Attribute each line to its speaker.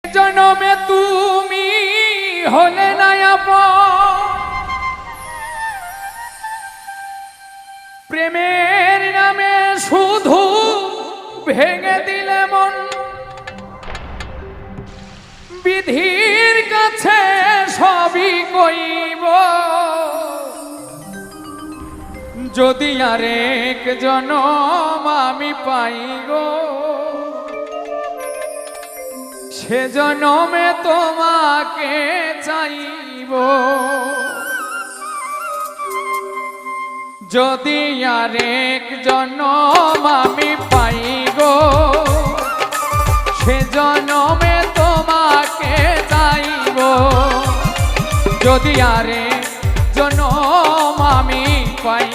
Speaker 1: জনমে তুমি হলে না আপন, প্রেমের নামে শুধু ভেঙে দিলে মন। বিধির কাছে সবই কইব, যদি আরেক জনম আমি পাই গো, সে জনমে তোমাকে চাইব। যদি আরেক জনম আমি পাই গো, সে জনমে তোমাকে চাইব। যদি আরেক জনম আমি পাই